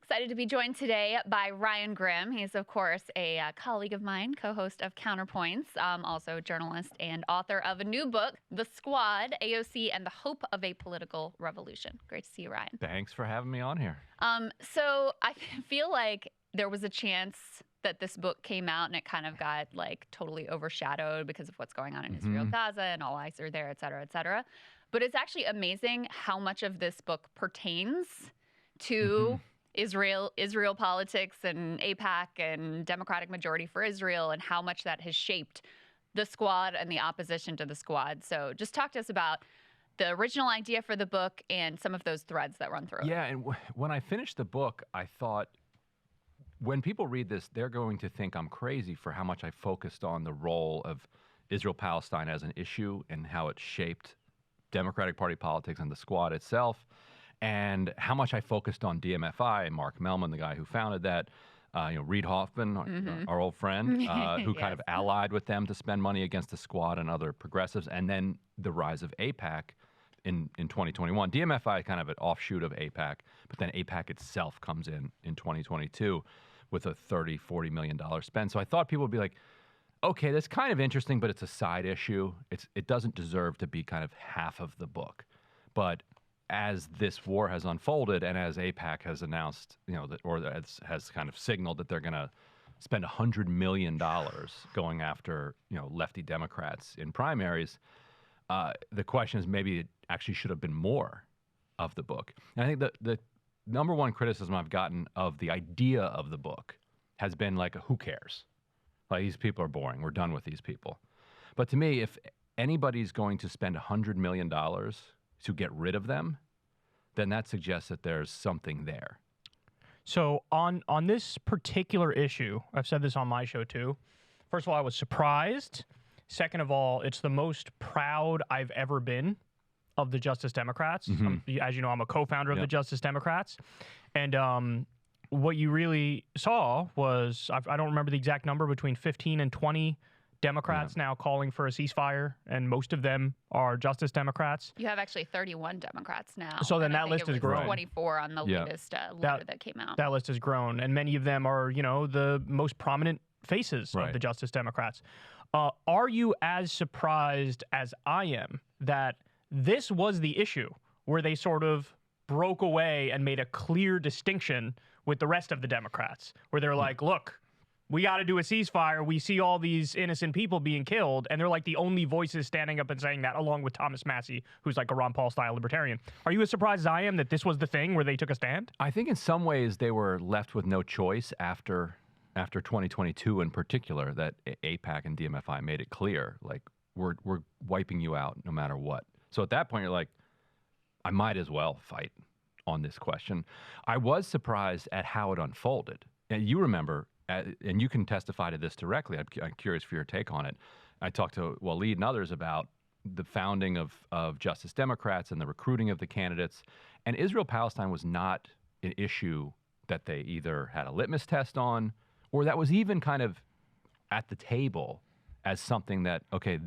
Excited to be joined today by Ryan Grimm. He's, of course, a colleague of mine, co-host of Counterpoints, also journalist and author of a new book, The Squad, AOC and the Hope of a Political Revolution. Great to see you, Ryan. Thanks for having me on here. So I feel like there was a chance that this book came out and it kind of got like totally overshadowed because of what's going on in Israel, Gaza, and all eyes are there, et cetera, et cetera. But it's actually amazing how much of this book pertains to Israel politics and AIPAC and Democratic majority for Israel, and how much that has shaped the Squad and the opposition to the Squad. So just talk to us about the original idea for the book and some of those threads that run through it. Yeah, and when I finished the book, I thought, when people read this, they're going to think I'm crazy for how much I focused on the role of Israel-Palestine as an issue and how it shaped Democratic Party politics and the Squad itself, and how much I focused on DMFI and Mark Mellman, the guy who founded that, Reid Hoffman, our old friend, who kind of allied with them to spend money against the Squad and other progressives, and then the rise of AIPAC in 2021. DMFI kind of an offshoot of AIPAC, but then AIPAC itself comes in 2022 with a $30-40 million spend. So I thought people would be like, okay, that's kind of interesting, but it's a side issue. It doesn't deserve to be kind of half of the book. But as this war has unfolded, and as AIPAC has announced, has kind of signaled that they're going to spend $100 million going after, lefty Democrats in primaries, the question is maybe it actually should have been more of the book. And I think the number one criticism I've gotten of the idea of the book has been like, who cares? Like, these people are boring. We're done with these people. But to me, if anybody's going to spend $100 million to get rid of them, then that suggests that there's something there. So on this particular issue, I've said this on my show too. First of all, I was surprised. Second of all, it's the most proud I've ever been of the Justice Democrats. As you know, I'm a co-founder of the Justice Democrats. And what you really saw was, I don't remember the exact number, between 15 and 20 Democrats now calling for a ceasefire, and most of them are Justice Democrats. You have actually 31 Democrats now. So then that list has grown. 24 on the latest letter that came out. That list has grown, and many of them are, the most prominent faces of the Justice Democrats. Are you as surprised as I am that this was the issue where they sort of broke away and made a clear distinction with the rest of the Democrats, where they're like, look, we got to do a ceasefire. We see all these innocent people being killed, and they're like the only voices standing up and saying that, along with Thomas Massie, who's like a Ron Paul-style libertarian. Are you as surprised as I am that this was the thing where they took a stand? I think in some ways they were left with no choice after 2022 in particular, that AIPAC and DMFI made it clear, like, we're wiping you out no matter what. So at that point, you're like, I might as well fight on this question. I was surprised at how it unfolded. And you remember, and you can testify to this directly, I'm curious for your take on it. I talked to Waleed and others about the founding of Justice Democrats and the recruiting of the candidates. And Israel-Palestine was not an issue that they either had a litmus test on, or that was even kind of at the table as something that, okay,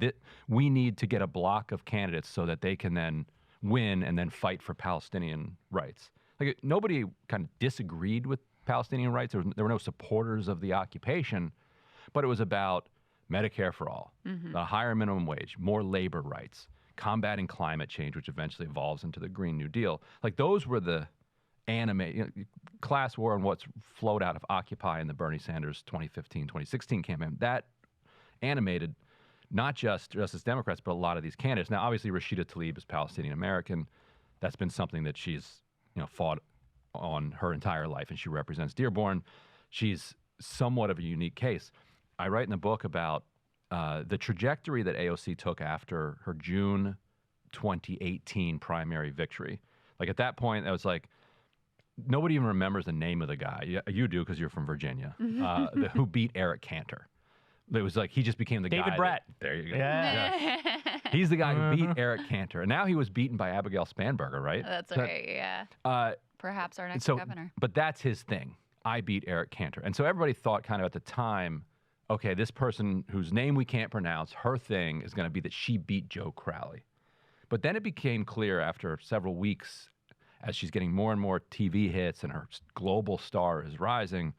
we need to get a block of candidates so that they can then win and then fight for Palestinian rights. Like, nobody kind of disagreed with Palestinian rights. There were no supporters of the occupation, but it was about Medicare for all, a higher minimum wage, more labor rights, combating climate change, which eventually evolves into the Green New Deal. Like, those were the class war and what's flowed out of Occupy and the Bernie Sanders 2015, 2016 campaign. That animated not just Justice Democrats, but a lot of these candidates. Now, obviously, Rashida Tlaib is Palestinian American. That's been something that she's fought on her entire life, and she represents Dearborn. She's somewhat of a unique case. I write in the book about the trajectory that AOC took after her June 2018 primary victory. Like, at that point, I was like, nobody even remembers the name of the guy. You do, because you're from Virginia, who beat Eric Cantor. It was like he just became the guy. David Brett. There you go. Yeah. He's the guy who beat Eric Cantor. And now he was beaten by Abigail Spanberger, right? That's right, yeah. Perhaps our next governor. But that's his thing. I beat Eric Cantor. And so everybody thought kind of at the time, okay, this person whose name we can't pronounce, her thing is going to be that she beat Joe Crowley. But then it became clear after several weeks as she's getting more and more TV hits and her global star is rising,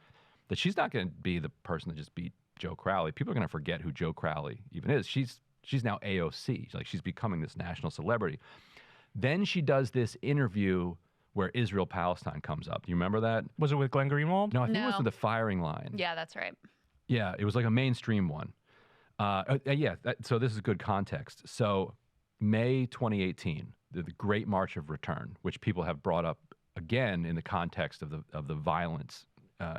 that she's not going to be the person that just beat Joe Crowley. People are going to forget who Joe Crowley even is. She's now AOC. Like, she's becoming this national celebrity. Then she does this interview where Israel-Palestine comes up. Do you remember that? Was it with Glenn Greenwald? No, I think it was with the Firing Line. Yeah, that's right. Yeah, it was like a mainstream one. So this is good context. So May 2018, the Great March of Return, which people have brought up again in the context of the violence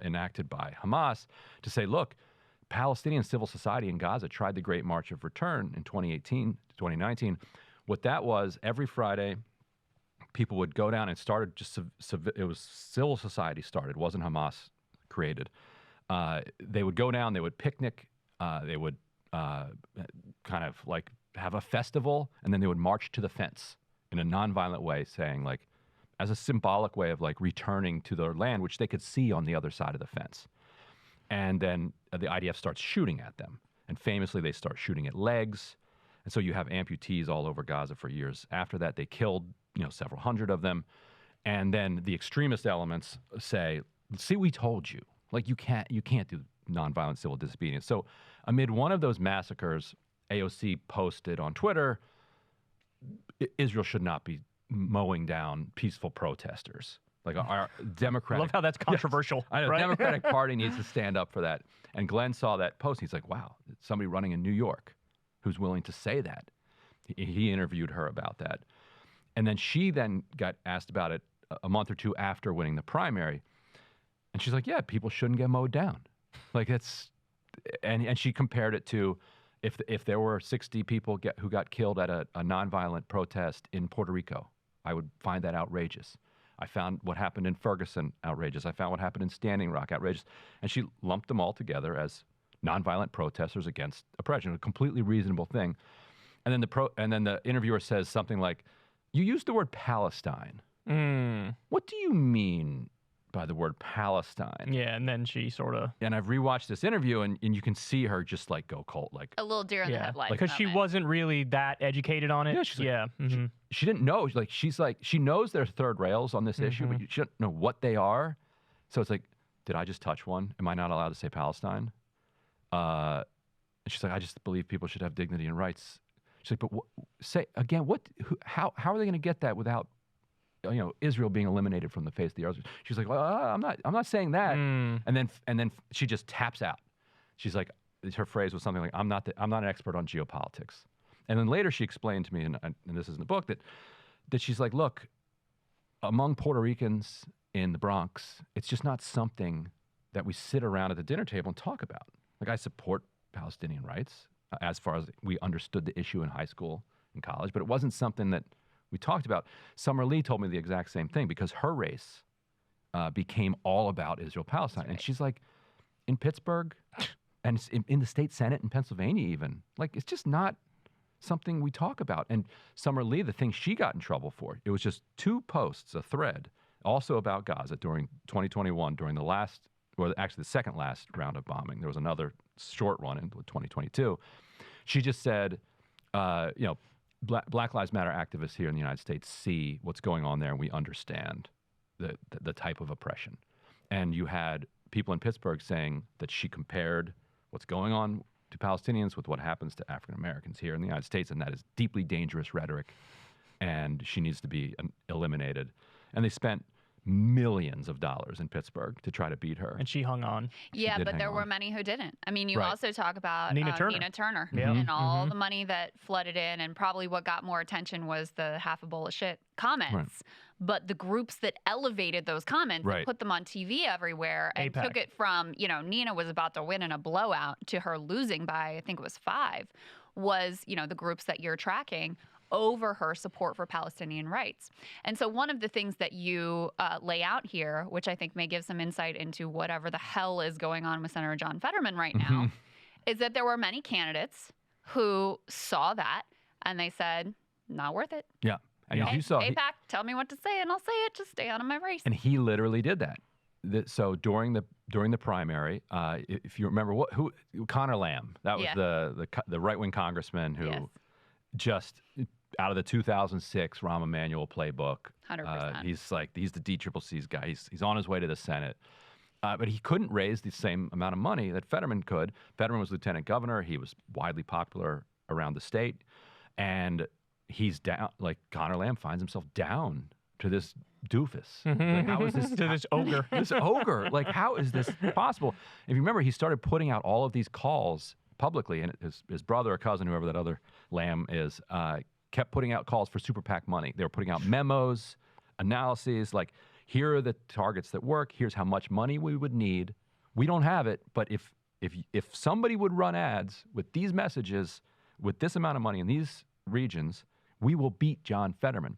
enacted by Hamas, to say, look, Palestinian civil society in Gaza tried the Great March of Return in 2018 to 2019. What that was, every Friday, people would go down and started it was civil society started, wasn't Hamas created. They would go down, they would picnic, they would kind of like have a festival, and then they would march to the fence in a nonviolent way, saying, like, as a symbolic way of like returning to their land, which they could see on the other side of the fence. And then the IDF starts shooting at them. And famously, they start shooting at legs. And so you have amputees all over Gaza for years. After that, they killed, several hundred of them. And then the extremist elements say, see, we told you. Like, you can't do nonviolent civil disobedience. So amid one of those massacres, AOC posted on Twitter, Israel should not be mowing down peaceful protesters. Like, our Democratic... I love how that's controversial. Yes, I know. Right? Democratic Party needs to stand up for that. And Glenn saw that post. He's like, wow, somebody running in New York who's willing to say that. He interviewed her about that. And then she then got asked about it a month or two after winning the primary. And she's like, yeah, people shouldn't get mowed down. Like, that's... And she compared it to if there were 60 people who got killed at a nonviolent protest in Puerto Rico, I would find that outrageous. I found what happened in Ferguson outrageous. I found what happened in Standing Rock outrageous. And she lumped them all together as nonviolent protesters against oppression, a completely reasonable thing. And then the interviewer says something like, you used the word Palestine. What do you mean by the word Palestine? Yeah, and then she sort of... And I've rewatched this interview, and you can see her just like go cold. Like a little deer in the headlights. Because she wasn't really that educated on it. Yeah, she's like, she didn't know. She knows there's third rails on this issue, but she doesn't know what they are. So it's like, did I just touch one? Am I not allowed to say Palestine? And she's like, I just believe people should have dignity and rights. She's like, but say again, how are they going to get that without Israel being eliminated from the face of the earth? She's like, well, I'm not saying that. And then she just taps out. She's like, her phrase was something like, I'm not an expert on geopolitics. And then later she explained to me, and this is in the book, that she's like, look, among Puerto Ricans in the Bronx, it's just not something that we sit around at the dinner table and talk about. Like, I support Palestinian rights as far as we understood the issue in high school and college, but it wasn't something that we talked about. Summer Lee told me the exact same thing, because her race became all about Israel-Palestine. Right. And she's like, in Pittsburgh and in the state Senate in Pennsylvania even, like, it's just not something we talk about. And Summer Lee, the thing she got in trouble for, it was just 2 posts, a thread, also about Gaza during 2021, during the second last round of bombing. There was another short one in 2022. She just said, Black Lives Matter activists here in the United States see what's going on there, and we understand the type of oppression. And you had people in Pittsburgh saying that she compared what's going on to Palestinians with what happens to African Americans here in the United States, and that is deeply dangerous rhetoric, and she needs to be eliminated. And they spent millions of dollars in Pittsburgh to try to beat her. And she hung on. Yeah, but there were many who didn't. I mean, you also talk about Nina Turner. Yeah. And all the money that flooded in, and probably what got more attention was the half a bowl of shit comments. Right. But the groups that elevated those comments and put them on TV everywhere and took it from, Nina was about to win in a blowout to her losing by, I think it was 5, was, the groups that you're tracking over her support for Palestinian rights. And so one of the things that you lay out here, which I think may give some insight into whatever the hell is going on with Senator John Fetterman right now, is that there were many candidates who saw that and they said, not worth it. Yeah. And as you saw, AIPAC, tell me what to say and I'll say it. Just stay out of my race. And he literally did that. So during the primary, if you remember, Connor Lamb, that was the right-wing congressman who just out of the 2006 Rahm Emanuel playbook. 100%. He's the DCCC's guy. He's on his way to the Senate. But he couldn't raise the same amount of money that Fetterman could. Fetterman was lieutenant governor. He was widely popular around the state. And he's down, like Connor Lamb finds himself down to this doofus. Like, how is this? To this ogre. This ogre. Like, how is this possible? If you remember, he started putting out all of these calls publicly, and his brother or cousin, whoever that other Lamb is, kept putting out calls for super PAC money. They were putting out memos, analyses, like, here are the targets that work. Here's how much money we would need. We don't have it, but if somebody would run ads with these messages, with this amount of money in these regions, we will beat John Fetterman.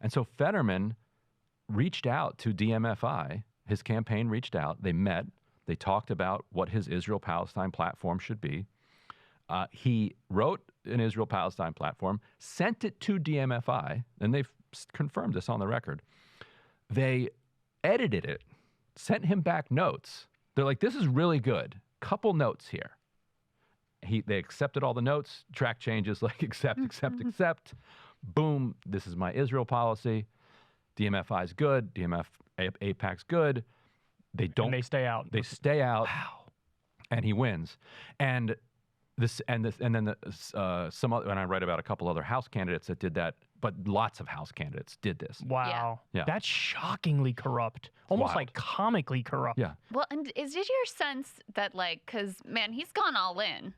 And so Fetterman reached out to DMFI. His campaign reached out. They met. They talked about what his Israel-Palestine platform should be. He wrote an Israel-Palestine platform, sent it to DMFI, and they've confirmed this on the record. They edited it, sent him back notes. They're like, this is really good. Couple notes here. They accepted all the notes, track changes, like accept. Boom, this is my Israel policy. DMFI's good. AIPAC's good. They don't. And they stay out. They stay out. Wow. And he wins. And then some other, and I write about a couple other House candidates that did that, but lots of House candidates did this. Wow. Yeah. That's shockingly corrupt. Almost Wild. like comically corrupt. Yeah. Well, and is it your sense that, like, because, man, he's gone all in